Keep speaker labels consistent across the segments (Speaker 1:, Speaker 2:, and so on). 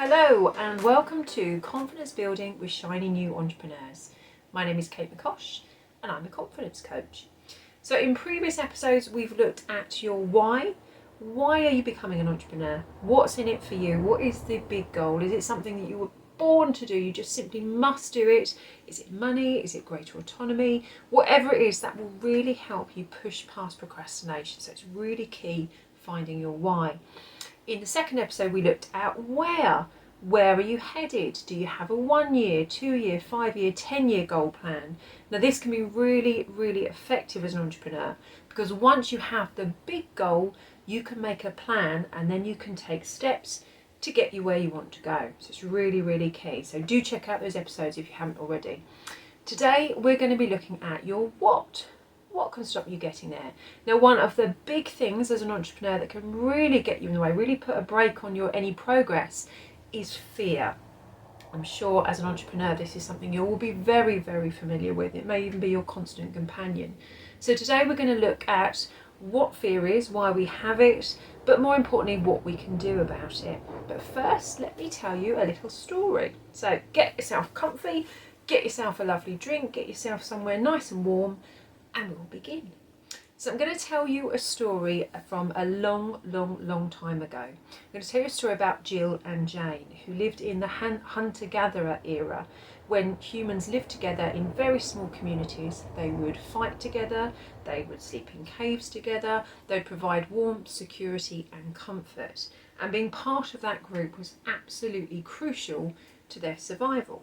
Speaker 1: Hello and welcome to Confidence Building with Shiny New Entrepreneurs. My name is Kate McCosh and I'm a confidence coach. So in previous episodes we've looked at your why. Why are you becoming an entrepreneur? What's in it for you? What is the big goal? Is it something that you were born to do? You just simply must do it? Is it money? Is it greater autonomy? Whatever it is, that will really help you push past procrastination. So it's really key finding your why. In the second episode we looked at where are you headed? Do you have a 1 year, 2 year, 5 year, 10-year goal plan? Now this can be really effective as an entrepreneur, because once you have the big goal you can make a plan and then you can take steps to get you where you want to go. So it's really key. So do check out those episodes if you haven't already. Today we're going to be looking at your what. What can stop you getting there? Now, one of the big things as an entrepreneur that can really get you in the way, really put a brake on your any progress, is fear. I'm sure as an entrepreneur this is something you will be very familiar with. It may even be your constant companion. So today we're going to look at what fear is, why we have it, but more importantly what we can do about it. But first let me tell you a little story. So get yourself comfy, get yourself a lovely drink, get yourself somewhere nice and warm, and we'll begin. So I'm going to tell you a story from a long time ago. I'm going to tell you a story about Jill and Jane, who lived in the hunter-gatherer era, when humans lived together in very small communities. They would fight together, they would sleep in caves together, they'd provide warmth, security and comfort. And being part of that group was absolutely crucial to their survival.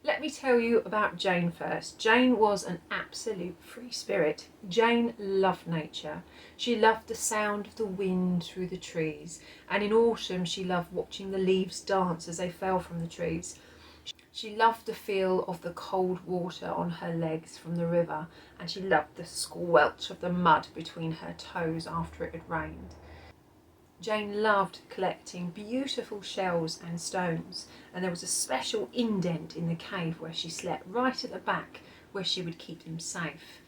Speaker 1: Let me tell you about Jane first. Jane was an absolute free spirit. Jane loved nature. She loved the sound of the wind through the trees, and in autumn she loved watching the leaves dance as they fell from the trees. She loved the feel of the cold water on her legs from the river, and she loved the squelch of the mud between her toes after it had rained. Jane loved collecting beautiful shells and stones, and there was a special indent in the cave where she slept, right at the back, where she would keep them safe.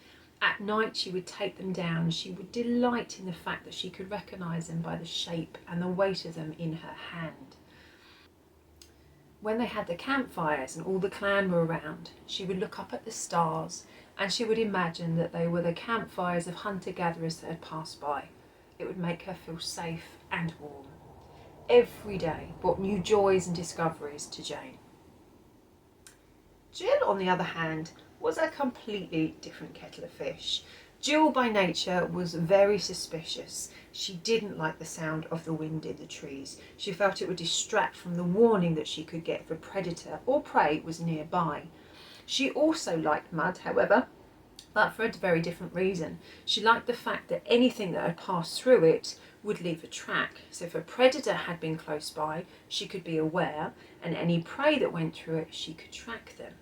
Speaker 1: At night she would take them down and she would delight in the fact that she could recognise them by the shape and the weight of them in her hand. When they had the campfires and all the clan were around, she would look up at the stars and she would imagine that they were the campfires of hunter-gatherers that had passed by. It would make her feel safe and warm. Every day brought new joys and discoveries to Jane. Jill, on the other hand, was a completely different kettle of fish. Jill by nature was very suspicious. She didn't like the sound of the wind in the trees. She felt it would distract from the warning that she could get if a predator or prey was nearby. She also liked mud, however, but for a very different reason. She liked the fact that anything that had passed through it would leave a track. So if a predator had been close by, she could be aware, and any prey that went through it, she could track them.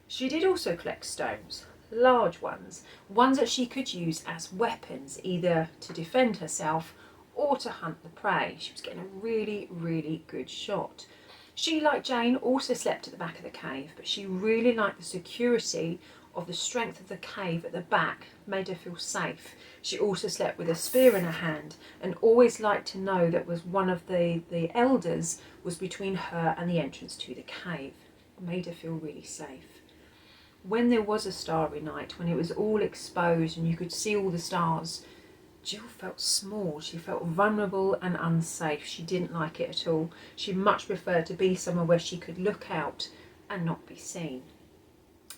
Speaker 1: She did also collect stones, large ones that she could use as weapons, either to defend herself or to hunt the prey. She was getting a really good shot. She, like Jane, also slept at the back of the cave, but she really liked the security of the strength of the cave at the back, made her feel safe. She also slept with a spear in her hand and always liked to know that was one of the elders was between her and the entrance to the cave. It made her feel really safe. When there was a starry night, when it was all exposed and you could see all the stars, Jill felt small. She felt vulnerable and unsafe. She didn't like it at all. She much preferred to be somewhere where she could look out and not be seen.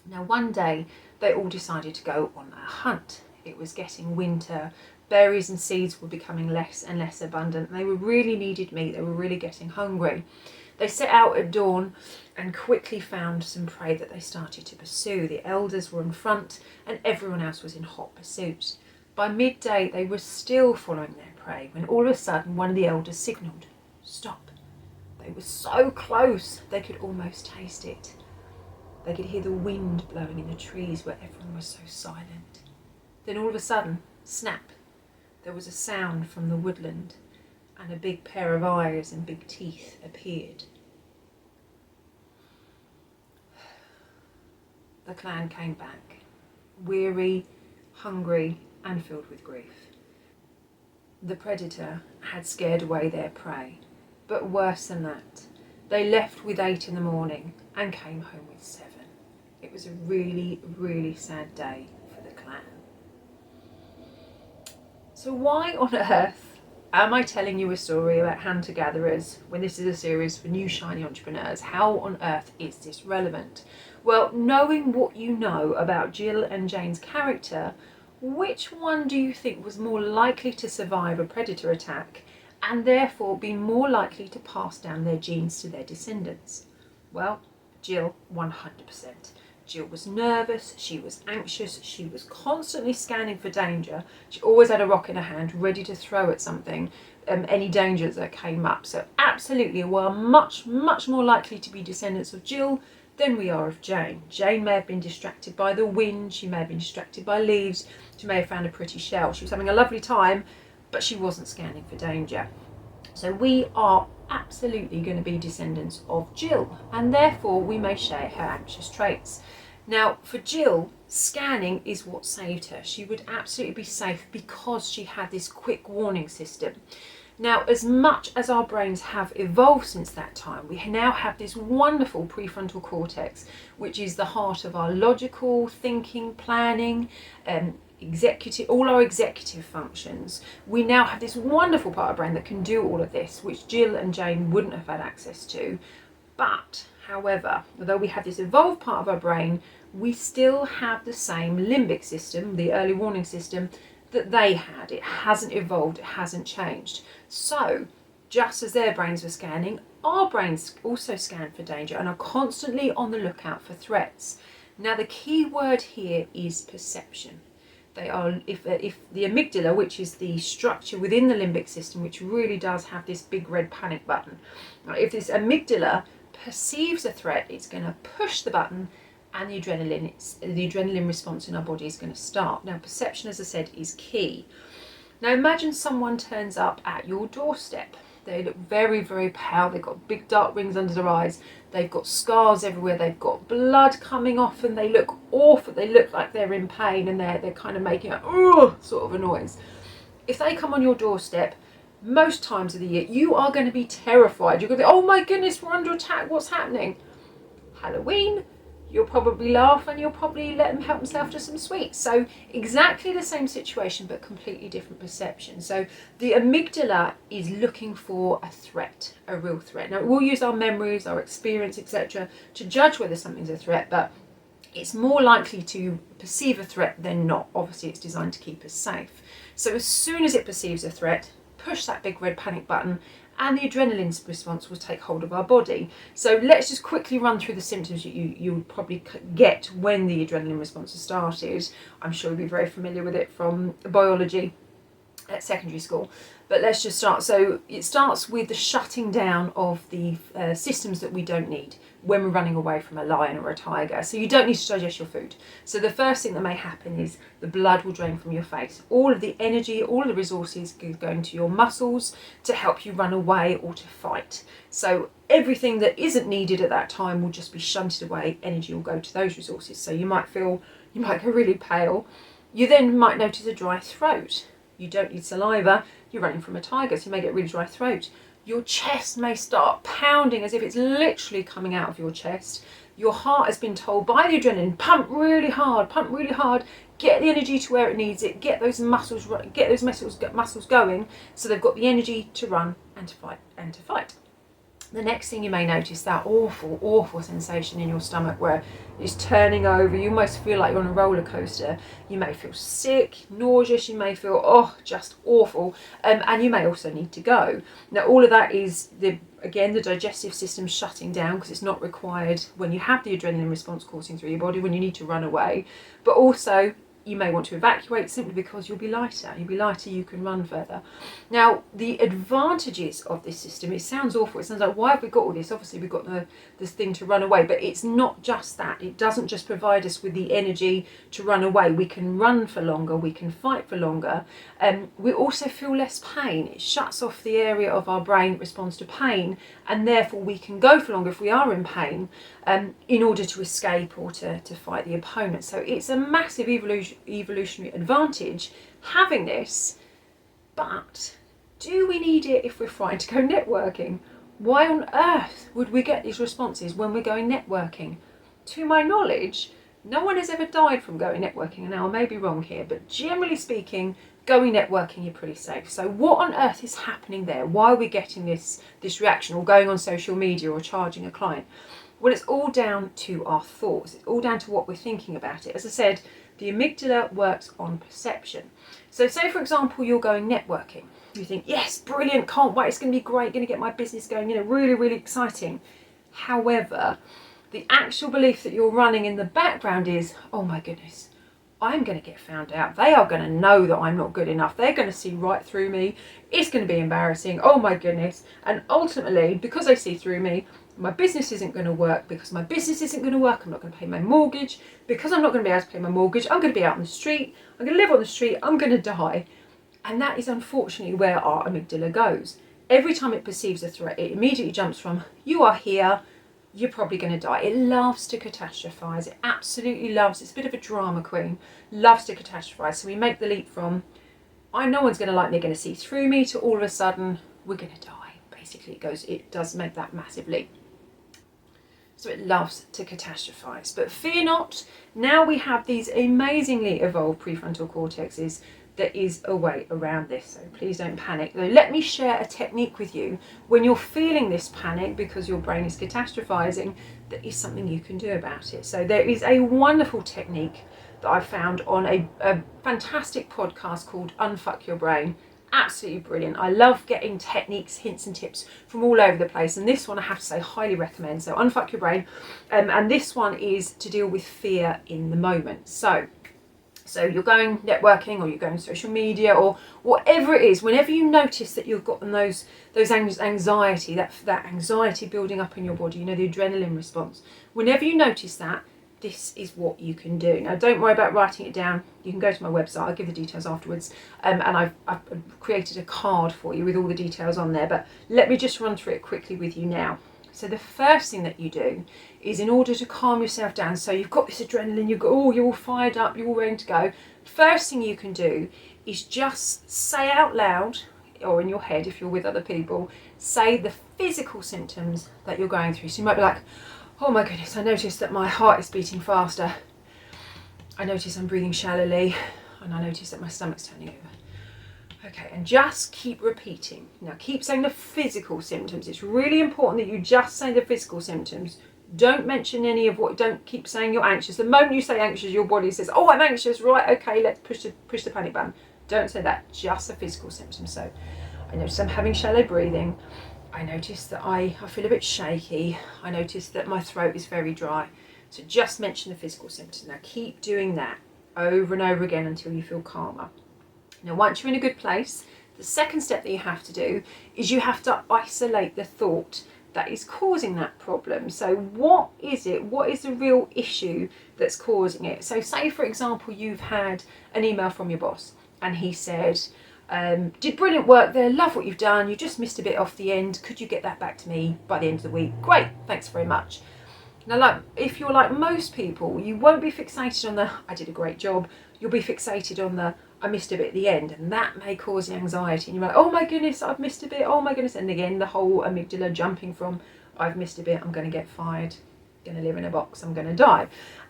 Speaker 1: Now one day they all decided to go on a hunt. It was getting winter, berries and seeds were becoming less and less abundant. They really needed meat, they were really getting hungry. They set out at dawn and quickly found some prey that they started to pursue. The elders were in front and everyone else was in hot pursuit. By midday they were still following their prey when all of a sudden one of the elders signalled, "Stop." They were so close they could almost taste it. They could hear the wind blowing in the trees where everyone was so silent. Then all of a sudden, snap, there was a sound from the woodland and a big pair of eyes and big teeth appeared. The clan came back, weary, hungry and filled with grief. The predator had scared away their prey But worse than that, they left with 8 in the morning and came home with 7. It was a really, really sad day for the clan. So why on earth am I telling you a story about hunter-gatherers when this is a series for new shiny entrepreneurs? How on earth is this relevant? Well, knowing what you know about Jill and Jane's character, which one do you think was more likely to survive a predator attack and therefore be more likely to pass down their genes to their descendants? Well, Jill, 100%. Jill was nervous, she was anxious, she was constantly scanning for danger. She always had a rock in her hand, ready to throw at something, any dangers that came up. So absolutely, we're much, much more likely to be descendants of Jill than we are of Jane. Jane may have been distracted by the wind, she may have been distracted by leaves, she may have found a pretty shell. She was having a lovely time, but she wasn't scanning for danger. So we are absolutely going to be descendants of Jill, and therefore we may share her anxious traits. Now, for Jill, scanning is what saved her. She would absolutely be safe because she had this quick warning system. Now, as much as our brains have evolved since that time, we now have this wonderful prefrontal cortex, which is the heart of our logical thinking, planning, all our executive functions. We now have this wonderful part of our brain that can do all of this, which Jill and Jane wouldn't have had access to. But, however, although we have this evolved part of our brain, we still have the same limbic system, the early warning system, that they had. It hasn't evolved, it hasn't changed. So, just as their brains were scanning, our brains also scan for danger and are constantly on the lookout for threats. Now, the key word here is perception. They are, if the amygdala, which is the structure within the limbic system, which really does have this big red panic button, if this amygdala perceives a threat, it's going to push the button, and the adrenaline response in our body is going to start. Now, perception, as I said, is key. Now, imagine someone turns up at your doorstep. They look very, very pale. They've got big dark rings under their eyes. They've got scars everywhere. They've got blood coming off, and they look awful. They look like they're in pain, and they're kind of making a sort of a noise. If they come on your doorstep, most times of the year, you are going to be terrified. You're going to be, oh my goodness, we're under attack. What's happening? Halloween. You'll probably laugh, and you'll probably let him help himself to some sweets. So exactly the same situation, but completely different perception. So the amygdala is looking for a threat, a real threat. Now, we'll use our memories, our experience, etc. to judge whether something's a threat, but it's more likely to perceive a threat than not. Obviously, it's designed to keep us safe. So as soon as it perceives a threat, push that big red panic button, and the adrenaline response will take hold of our body. So let's just quickly run through the symptoms you would probably get when the adrenaline response has started. I'm sure you'll be very familiar with it from biology at secondary school. But let's just start. So it starts with the shutting down of the systems that we don't need when we're running away from a lion or a tiger. So you don't need to digest your food. So the first thing that may happen is the blood will drain from your face. All of the energy, all of the resources go into your muscles to help you run away or to fight. So everything that isn't needed at that time will just be shunted away. Energy will go to those resources. So you might go really pale. You then might notice a dry throat. You don't need saliva. You're running from a tiger, so you may get really dry throat. Your chest may start pounding as if it's literally coming out of your chest. Your heart has been told by the adrenaline, pump really hard, get the energy to where it needs it, get those muscles going, so they've got the energy to run and to fight. The next thing you may notice, that awful, awful sensation in your stomach where it's turning over. You almost feel like you're on a roller coaster. You may feel sick, nauseous. You may feel, just awful. And you may also need to go. Now, all of that is, the digestive system shutting down because it's not required when you have the adrenaline response coursing through your body, when you need to run away. But also, you may want to evacuate simply because you'll be lighter. You can run further. Now, the advantages of this system, it sounds awful. It sounds like, why have we got all this? Obviously, we've got this thing to run away, but it's not just that. It doesn't just provide us with the energy to run away. We can run for longer. We can fight for longer. We also feel less pain. It shuts off the area of our brain that responds to pain, and therefore we can go for longer if we are in pain in order to escape or to fight the opponent. So it's a massive evolutionary advantage having this, but do we need it if we're trying to go networking? Why on earth would we get these responses when we're going networking? To my knowledge, no one has ever died from going networking. Now, I may be wrong here, but generally speaking, going networking, you're pretty safe. So what on earth is happening there? Why are we getting this reaction, or going on social media or charging a client? Well, it's all down to our thoughts. It's all down to what we're thinking about it. As I said, the amygdala works on perception. So say, for example, you're going networking. You think, yes, brilliant, can't wait, it's going to be great, going to get my business going, really, really exciting. However, the actual belief that you're running in the background is, oh my goodness, I'm going to get found out. They are going to know that I'm not good enough. They're going to see right through me. It's going to be embarrassing. Oh my goodness. And ultimately, because they see through me, my business isn't going to work. Because my business isn't going to work, I'm not going to pay my mortgage. Because I'm not going to be able to pay my mortgage, I'm going to be out on the street. I'm going to live on the street. I'm going to die. And that is unfortunately where our amygdala goes. Every time it perceives a threat, it immediately jumps from, you are here, you're probably going to die. It loves to catastrophize. It absolutely loves. It's a bit of a drama queen. Loves to catastrophize. So we make the leap from, no one's going to like me, going to see through me, to all of a sudden, we're going to die. Basically, it does make that massive leap. So it loves to catastrophize. But fear not, now we have these amazingly evolved prefrontal cortexes. There is a way around this, so please don't panic. So let me share a technique with you. When you're feeling this panic because your brain is catastrophizing, there is something you can do about it. So there is a wonderful technique that I found on a fantastic podcast called Unfuck Your Brain. Absolutely brilliant. I love getting techniques, hints and tips from all over the place, and this one I have to say highly recommend. So Unfuck Your Brain, and this one is to deal with fear in the moment. So you're going networking, or you're going social media, or whatever it is, whenever you notice that you've got those anxiety, that anxiety building up in your body, the adrenaline response, whenever you notice that, this is what you can do. Now, don't worry about writing it down. You can go to my website. I'll give the details afterwards. And I've created a card for you with all the details on there. But let me just run through it quickly with you now. So the first thing that you do is, in order to calm yourself down, so you've got this adrenaline, you're all fired up, you're all ready to go. First thing you can do is just say out loud, or in your head if you're with other people, say the physical symptoms that you're going through. So you might be like, oh my goodness, I noticed that my heart is beating faster. I notice I'm breathing shallowly, and I notice that my stomach's turning over. Okay, and just keep repeating. Now keep saying the physical symptoms. It's really important that you just say the physical symptoms. Don't mention any of don't keep saying you're anxious. The moment you say anxious, your body says, oh, I'm anxious, right, okay, let's push the panic button. Don't say that, just the physical symptoms. So I notice I'm having shallow breathing. I notice that I feel a bit shaky. I notice that my throat is very dry. So just mention the physical symptoms. Now keep doing that over and over again until you feel calmer. Now, once you're in a good place, the second step that you have to do is you have to isolate the thought that is causing that problem. So what is it? What is the real issue that's causing it? So say, for example, you've had an email from your boss and he said, did brilliant work there, love what you've done, you just missed a bit off the end, could you get that back to me by the end of the week? Great, thanks very much. Now, if you're like most people, you won't be fixated on the I did a great job. You'll be fixated on the I missed a bit at the end, and that may cause anxiety. And you're like, oh my goodness, I've missed a bit, oh my goodness. And again, the whole amygdala jumping from I've missed a bit, I'm going to get fired, going to live in a box, I'm going to die.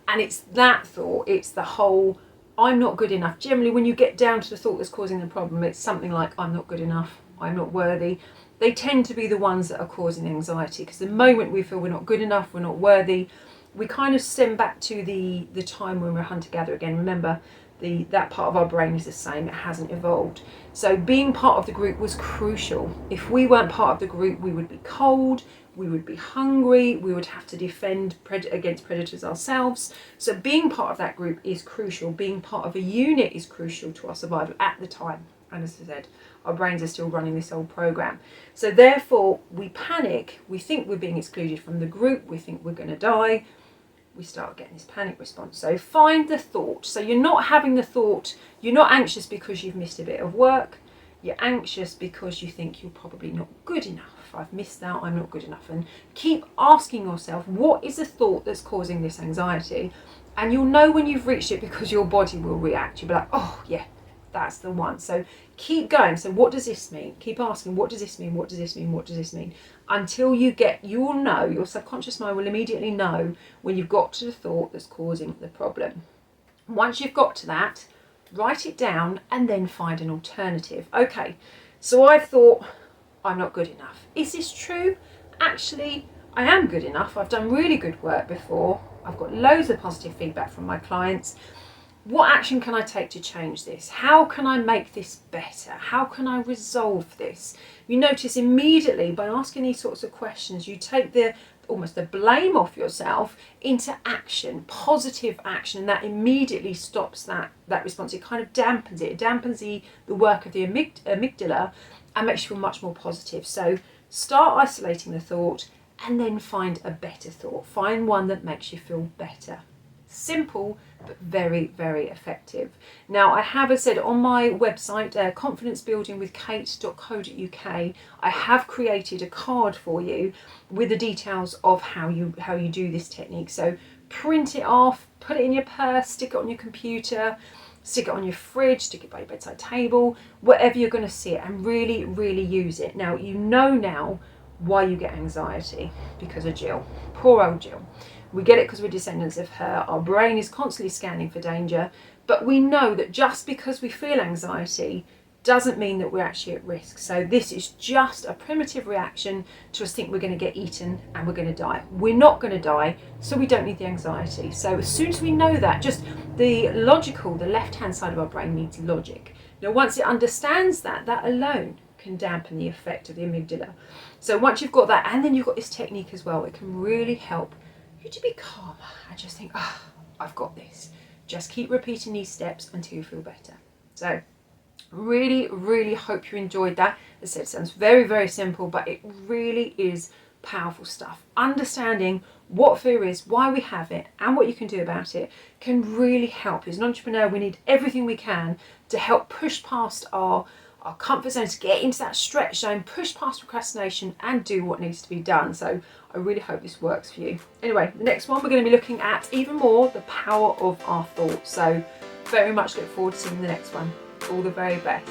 Speaker 1: And it's that thought, it's the whole I'm not good enough. Generally, when you get down to the thought that's causing the problem, it's something like I'm not good enough, I'm not worthy. They tend to be the ones that are causing anxiety, because the moment we feel we're not good enough, we're not worthy, we kind of stem back to the time when we're hunter-gatherer again. Remember, that part of our brain is the same, it hasn't evolved. So being part of the group was crucial. If we weren't part of the group, we would be cold, we would be hungry, we would have to defend against predators ourselves. So being part of that group is crucial. Being part of a unit is crucial to our survival at the time. And as I said, our brains are still running this old program. So therefore, we panic, we think we're being excluded from the group, we think we're going to die, we start getting this panic response. So find the thought. So you're not having the thought, you're not anxious because you've missed a bit of work, you're anxious because you think you're probably not good enough. I've missed out, I'm not good enough. And keep asking yourself, what is the thought that's causing this anxiety? And you'll know when you've reached it, because your body will react. You'll be like, oh yeah, that's the one. So Keep going. So what does this mean? Keep asking, what does this mean? What does this mean? What does this mean? Until you will know, your subconscious mind will immediately know when you've got to the thought that's causing the problem. Once you've got to that, write it down and then find an alternative. Okay, so I've thought I'm not good enough. Is this true? Actually, I am good enough. I've done really good work before. I've got loads of positive feedback from my clients. What action can I take to change this? How can I make this better? How can I resolve this? You notice immediately by asking these sorts of questions, you take almost the blame off yourself into action, positive action, and that immediately stops that response. It kind of dampens it. It dampens the work of the amygdala and makes you feel much more positive. So start isolating the thought and then find a better thought. Find one that makes you feel better. Simple, but very, very effective. Now, I have, as said, on my website, confidencebuildingwithkate.co.uk, I have created a card for you with the details of how you do this technique. So print it off, put it in your purse, stick it on your computer, stick it on your fridge, stick it by your bedside table, wherever you're going to see it, and really, really use it. Now, you know now why you get anxiety, because of Jill. Poor old Jill. We get it because we're descendants of her. Our brain is constantly scanning for danger, but we know that just because we feel anxiety doesn't mean that we're actually at risk. So this is just a primitive reaction to us think we're going to get eaten and we're going to die. We're not going to die, so we don't need the anxiety. So as soon as we know that, just the left-hand side of our brain needs logic. Now, once it understands that alone can dampen the effect of the amygdala. So once you've got that, and then you've got this technique as well, it can really help you to be calmer and just think, I've got this. Just keep repeating these steps until you feel better. So really, really hope you enjoyed that. As I said, it sounds very, very simple, but it really is powerful stuff. Understanding what fear is, why we have it, and what you can do about it can really help. As an entrepreneur, we need everything we can to help push past our comfort zone, to get into that stretch zone, push past procrastination and do what needs to be done. So I really hope this works for you. Anyway, the next one we're going to be looking at even more the power of our thoughts. So very much look forward to seeing the next one. All the very best.